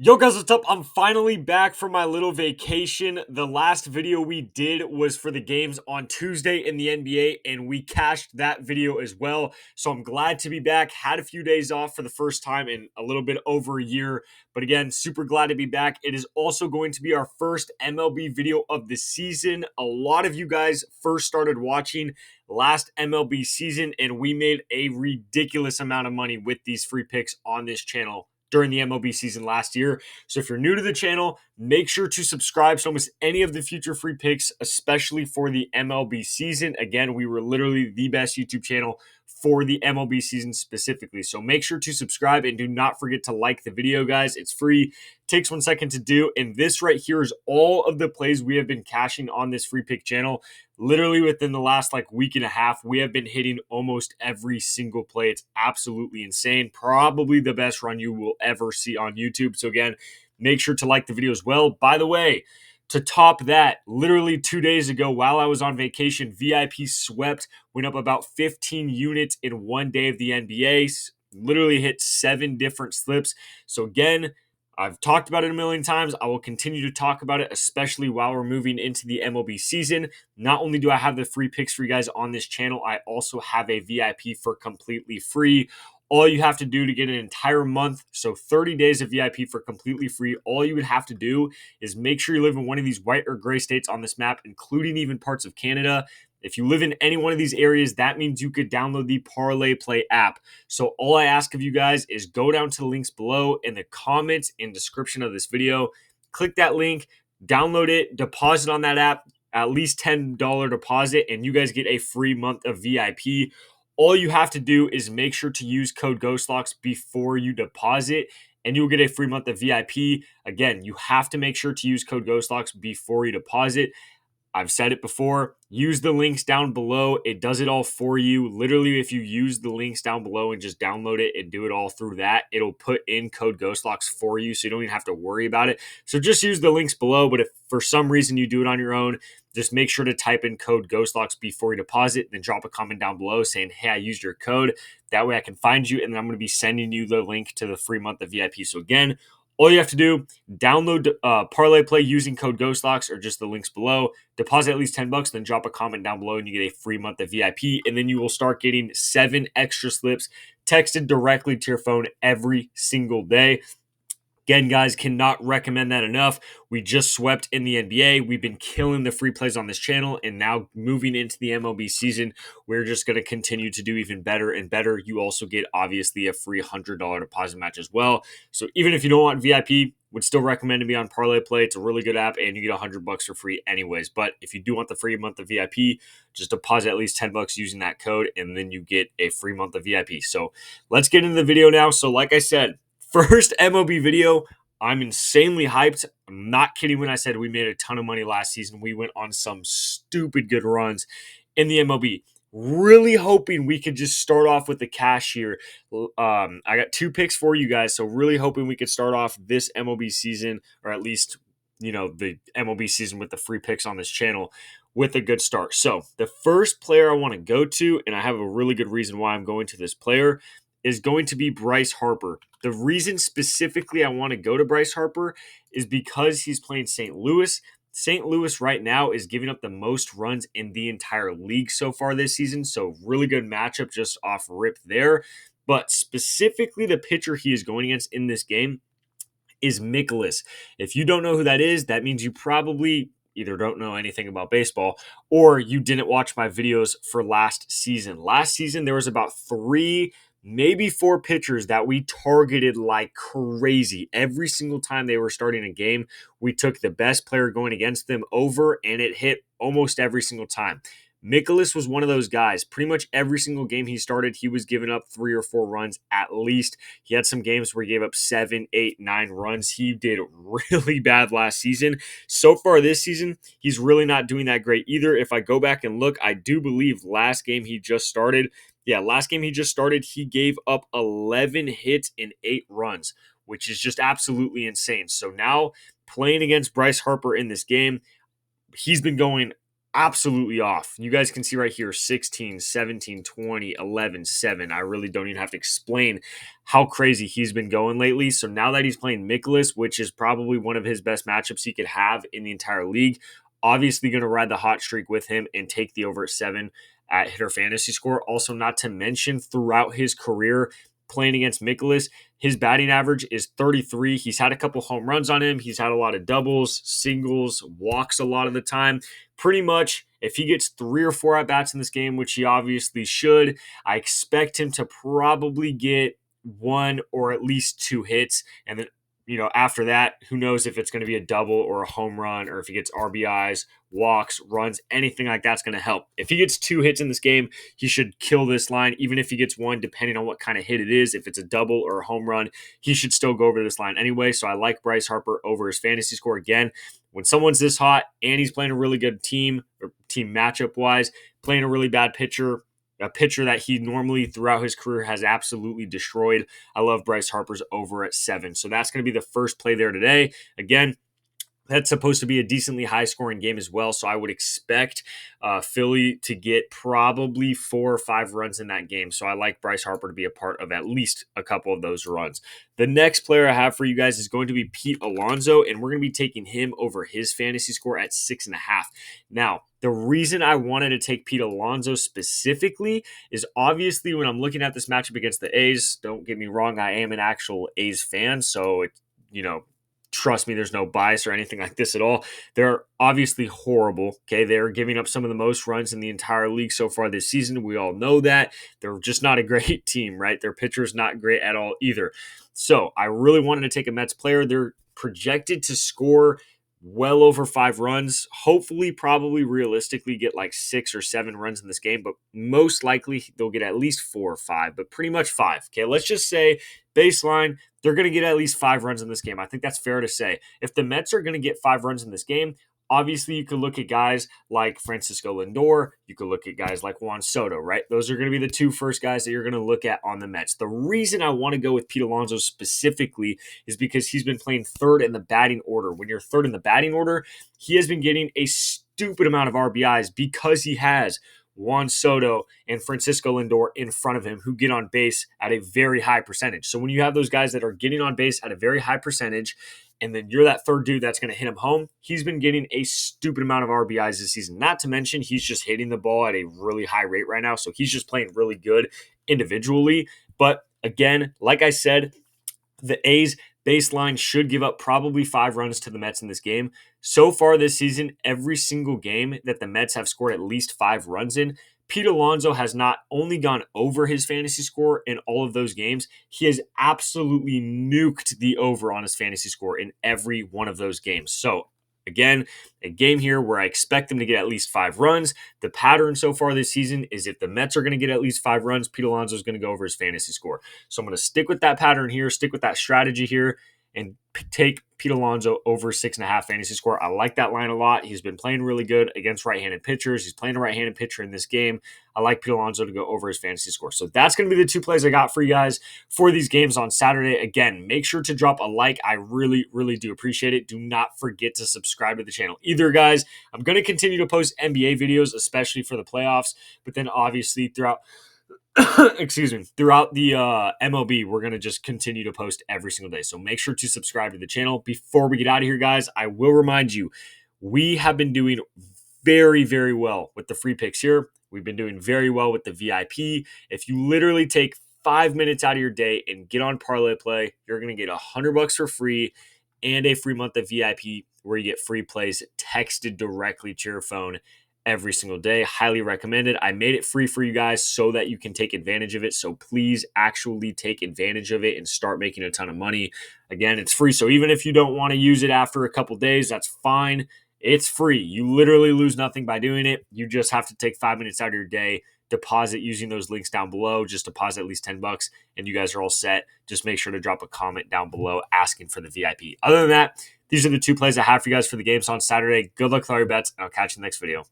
Yo guys, what's up? I'm finally back from my little vacation. The last video we did was for the games on Tuesday in the NBA, and we cashed that video as well. So I'm glad to be back. Had a few days off for the first time in a little bit over a year. But again, super glad to be back. It is also going to be our first MLB video of the season. A lot of you guys first started watching last MLB season, and we made a ridiculous amount of money with these free picks on this channel during the MLB season last year. So if you're new to the channel, make sure to subscribe to almost any of the future free picks, especially for the MLB season. Again, we were literally the best YouTube channel for the MLB season specifically. So make sure to subscribe and do not forget to like the video, guys. It's free. Takes 1 second to do. And this right here is all of the plays we have been cashing on this free pick channel. Literally within the last week and a half, we have been hitting almost every single play. It's absolutely insane. Probably the best run you will ever see on YouTube. So again, make sure to like the video as well. By the way, to top that, literally 2 days ago while I was on vacation, VIP swept, went up about 15 units in 1 day of the NBA. Literally hit 7 different slips. So again, I've talked about it a million times. I will continue to talk about it, especially while we're moving into the MLB season. Not only do I have the free picks for you guys on this channel, I also have a VIP for completely free. All you have to do to get an entire month, so 30 days of VIP for completely free, all you would have to do is make sure you live in one of these white or gray states on this map, including even parts of Canada. If you live in any one of these areas, that means you could download the Parlay Play app. So all I ask of you guys is go down to the links below in the comments and description of this video. Click that link, download it, deposit on that app, at least $10 deposit, and you guys get a free month of VIP. All you have to do is make sure to use code GhostLocks before you deposit, and you'll get a free month of VIP. Again, you have to make sure to use code GhostLocks before you deposit. I've said it before, use the links down below. It does it all for you. Literally, if you use the links down below and just download it and do it all through that, it'll put in code GhostLocks for you, so you don't even have to worry about it. So just use the links below, but if for some reason you do it on your own, just make sure to type in code GhostLocks before you deposit, then drop a comment down below saying, hey, I used your code. That way I can find you, and then I'm going to be sending you the link to the free month of VIP. So again, all you have to do, download Parlay Play using code GhostLocks or just the links below. Deposit at least $10, then drop a comment down below and you get a free month of VIP. And then you will start getting 7 extra slips texted directly to your phone every single day. Again, guys, cannot recommend that enough. We just swept in the NBA. We've been killing the free plays on this channel, and now moving into the MLB season, we're just going to continue to do even better and better. You also get, obviously, a free $100 deposit match as well. So even if you don't want VIP, would still recommend to be on Parlay Play. It's a really good app, and you get $100 for free anyways. But if you do want the free month of VIP, just deposit at least $10 using that code, and then you get a free month of VIP. So let's get into the video now. So like I said, first MLB video. I'm insanely hyped. I'm not kidding when I said we made a ton of money last season. We went on some stupid good runs in the MLB. Really hoping we could just start off with the cash here. I got 2 picks for you guys, so really hoping we could start off this MLB season, or at least, the MLB season with the free picks on this channel with a good start. So the first player I want to go to, and I have a really good reason why I'm going to this player, is going to be Bryce Harper. The reason specifically I want to go to Bryce Harper is because he's playing St. Louis. St. Louis right now is giving up the most runs in the entire league so far this season, so really good matchup just off rip there. But specifically the pitcher he is going against in this game is Mikolas. If you don't know who that is, that means you probably either don't know anything about baseball or you didn't watch my videos for last season. Last season, there was about 3, maybe 4 pitchers that we targeted like crazy. Every single time they were starting a game, we took the best player going against them over, and it hit almost every single time. Mikolas was one of those guys. Pretty much every single game he started, he was giving up 3 or 4 runs at least. He had some games where he gave up 7, 8, 9 runs. He did really bad last season. So far this season, he's really not doing that great either. If I go back and look, I do believe last game he just started, he gave up 11 hits and 8 runs, which is just absolutely insane. So now playing against Bryce Harper in this game, he's been going absolutely off. You guys can see right here 16, 17, 20, 11, 7. I really don't even have to explain how crazy he's been going lately. So now that he's playing Mikolas, which is probably one of his best matchups he could have in the entire league, obviously going to ride the hot streak with him and take the over at 7 at hitter fantasy score. Also, not to mention throughout his career playing against Mikolas, his batting average is 33. He's had a couple home runs on him. He's had a lot of doubles, singles, walks a lot of the time. Pretty much, if he gets 3 or 4 at-bats in this game, which he obviously should, I expect him to probably get 1 or at least 2 hits. And then, after that, who knows if it's going to be a double or a home run, or if he gets RBIs, walks, runs, anything like that's going to help. If he gets 2 hits in this game, he should kill this line. Even if he gets 1, depending on what kind of hit it is, if it's a double or a home run, he should still go over this line anyway. So I like Bryce Harper over his fantasy score. Again, when someone's this hot and he's playing a really good team, or team matchup wise, playing a really bad pitcher, a pitcher that he normally throughout his career has absolutely destroyed, I love Bryce Harper's over at 7. So that's going to be the first play there today. Again, that's supposed to be a decently high-scoring game as well, so I would expect Philly to get probably 4 or 5 runs in that game. So I like Bryce Harper to be a part of at least a couple of those runs. The next player I have for you guys is going to be Pete Alonso, and we're going to be taking him over his fantasy score at 6.5. Now, the reason I wanted to take Pete Alonso specifically is obviously when I'm looking at this matchup against the A's, don't get me wrong, I am an actual A's fan, so trust me, there's no bias or anything like this at all. They're obviously horrible. Okay. They're giving up some of the most runs in the entire league so far this season. We all know that. They're just not a great team, right? Their pitcher's not great at all either. So I really wanted to take a Mets player. They're projected to score well over 5 runs. Hopefully, probably realistically get like 6 or 7 runs in this game, but most likely they'll get at least 4 or 5, but pretty much 5. Okay. Let's just say baseline, they're going to get at least 5 runs in this game. I think that's fair to say. If the Mets are going to get 5 runs in this game, obviously you could look at guys like Francisco Lindor. You could look at guys like Juan Soto, right? Those are going to be the 2 first guys that you're going to look at on the Mets. The reason I want to go with Pete Alonso specifically is because he's been playing 3rd in the batting order. When you're 3rd in the batting order, he has been getting a stupid amount of RBIs because he has Juan Soto and Francisco Lindor in front of him who get on base at a very high percentage. So when you have those guys that are getting on base at a very high percentage, and then you're that 3rd dude that's going to hit him home, he's been getting a stupid amount of RBIs this season. Not to mention, he's just hitting the ball at a really high rate right now. So he's just playing really good individually. But again, like I said, the A's baseline should give up probably 5 runs to the Mets in this game. So far this season, every single game that the Mets have scored at least 5 runs in, Pete Alonso has not only gone over his fantasy score in all of those games, he has absolutely nuked the over on his fantasy score in every one of those games. So again, a game here where I expect them to get at least 5 runs. The pattern so far this season is if the Mets are going to get at least 5 runs, Pete Alonso is going to go over his fantasy score. So I'm going to stick with that pattern here, stick with that strategy here, and take Pete Alonso over 6.5 fantasy score. I like that line a lot. He's been playing really good against right-handed pitchers. He's playing a right-handed pitcher in this game. I like Pete Alonso to go over his fantasy score. So that's going to be the 2 plays I got for you guys for these games on Saturday. Again, make sure to drop a like. I really, really do appreciate it. Do not forget to subscribe to the channel. Either, guys, I'm going to continue to post NBA videos, especially for the playoffs, but then obviously throughout throughout the MLB, we're going to just continue to post every single day. So make sure to subscribe to the channel. Before we get out of here, guys, I will remind you, we have been doing very, very well with the free picks here. We've been doing very well with the VIP. If you literally take 5 minutes out of your day and get on Parlay Play, you're going to get $100 for free and a free month of VIP where you get free plays texted directly to your phone every single day. Highly recommended. I made it free for you guys so that you can take advantage of it. So please actually take advantage of it and start making a ton of money. Again, it's free. So even if you don't want to use it after a couple days, that's fine. It's free. You literally lose nothing by doing it. You just have to take 5 minutes out of your day, deposit using those links down below. Just deposit at least $10 and you guys are all set. Just make sure to drop a comment down below asking for the VIP. Other than that, these are the 2 plays I have for you guys for the games on Saturday. Good luck with all your bets, and I'll catch you in the next video.